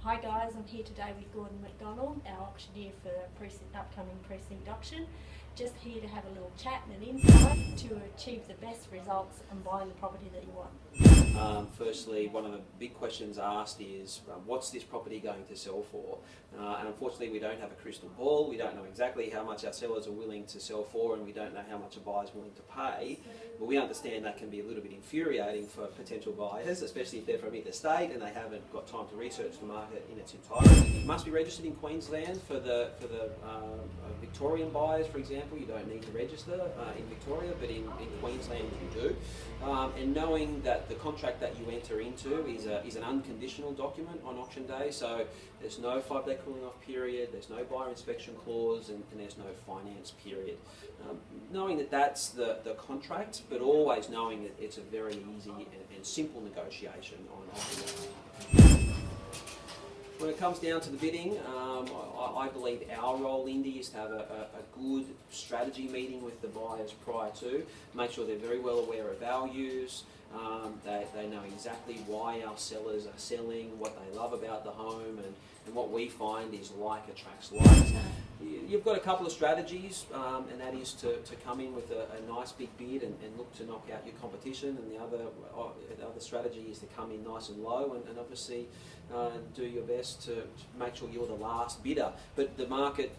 Hi guys, I'm here today with Gordon Macdonald, our auctioneer for upcoming Precinct auction. Just here to have a little chat and an insight to achieve the best results and buying the property that you want. Firstly, one of the big questions asked is, what's this property going to sell for? And unfortunately we don't have a crystal ball, we don't know exactly how much our sellers are willing to sell for, and we don't know how much a buyer's willing to pay. But we understand that can be a little bit infuriating for potential buyers, especially if they're from interstate and they haven't got time to research the market in its entirety. It must be registered in Queensland for the Victorian buyers, for example. You don't need to register in Victoria, but in Queensland you do. And knowing that the contract that you enter into is an unconditional document on auction day, so there's no 5-day cooling off period, there's no buyer inspection clause, and there's no finance period. Knowing that that's the contract, but always knowing that it's a very easy and simple negotiation on auction day. When it comes down to the bidding, I believe our role, Lindi, is to have a good strategy meeting with the buyers prior to, make sure they're very well aware of values, they know exactly why our sellers are selling, what they love about the home, and what we find is like attracts like. You've got a couple of strategies, and that is to come in with a nice big bid and look to knock out your competition, and the other strategy is to come in nice and low and obviously do your best to make sure you're the last bidder. But the market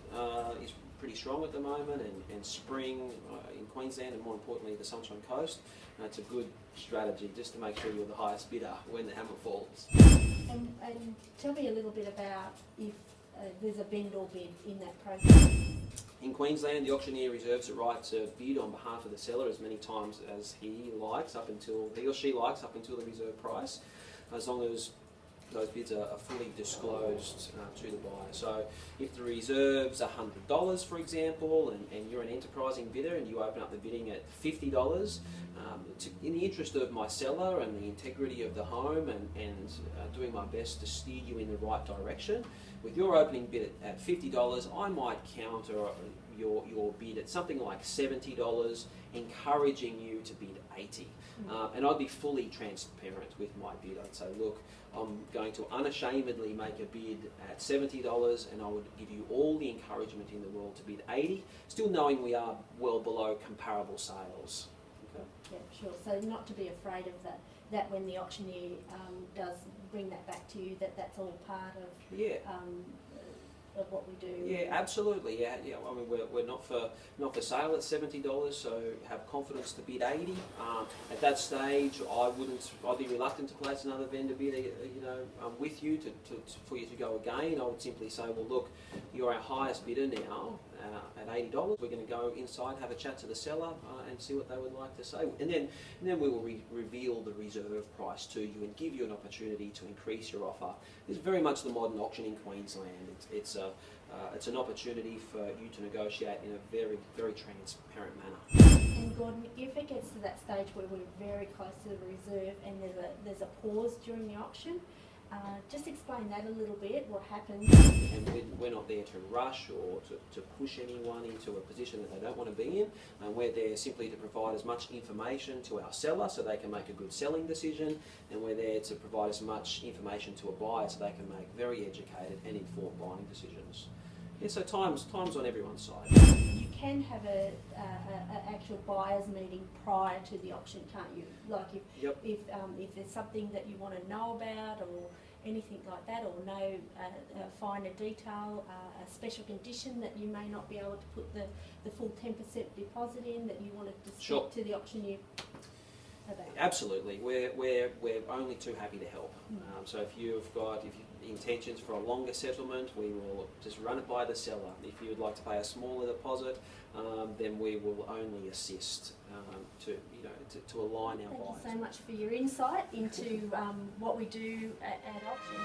is pretty strong at the moment, and spring in Queensland, and more importantly the Sunshine Coast, it's a good strategy just to make sure you're the highest bidder when the hammer falls. And tell me a little bit about if there's a vendor bid in that process. In Queensland, the auctioneer reserves the right to bid on behalf of the seller as many times as he or she likes up until the reserve price, as long as those bids are fully disclosed to the buyer. So if the reserve's $100, for example, and you're an enterprising bidder and you open up the bidding at $50, in the interest of my seller and the integrity of the home and doing my best to steer you in the right direction, with your opening bid at $50, I might counter your bid at something like $70, encouraging you to bid $80. And I'd be fully transparent with my bid. I'd say, look, I'm going to unashamedly make a bid at $70, and I would give you all the encouragement in the world to bid $80, still knowing we are well below comparable sales. Okay? Yeah, sure. So not to be afraid of that when the auctioneer does bring that back to you, that's all part of of what we do. Yeah, absolutely. Yeah. I mean, we're not for sale at $70, so have confidence to bid $80. At that stage, I'd be reluctant to place another vendor bid, with you for you to go again. I would simply say, well, look, you're our highest bidder now at $80. We're going to go inside, have a chat to the seller, and see what they would like to say, and then we will reveal the reserve price to you and give you an opportunity to increase your offer. It's very much the modern auction in Queensland. It's an opportunity for you to negotiate in a very, very transparent manner. And Gordon, if it gets to that stage where we're very close to the reserve and there's a pause during the auction, just explain that a little bit, what happens. And we're not there to rush or to push anyone into a position that they don't want to be in. We're there simply to provide as much information to our seller so they can make a good selling decision, and we're there to provide as much information to a buyer so they can make very educated and informed buying decisions. Yeah, so time's on everyone's side. You can have a actual buyers meeting prior to the auction, can't you? Like if there's something that you want to know about or anything like that, or know finer detail, a special condition that you may not be able to put the full 10% deposit in, that you wanted to speak to the auctioneer about. Absolutely, we're only too happy to help. So if you've intentions for a longer settlement, we will just run it by the seller. If you would like to pay a smaller deposit, then we will only assist to align our buyers. Thank you so much for your insight into what we do at auction.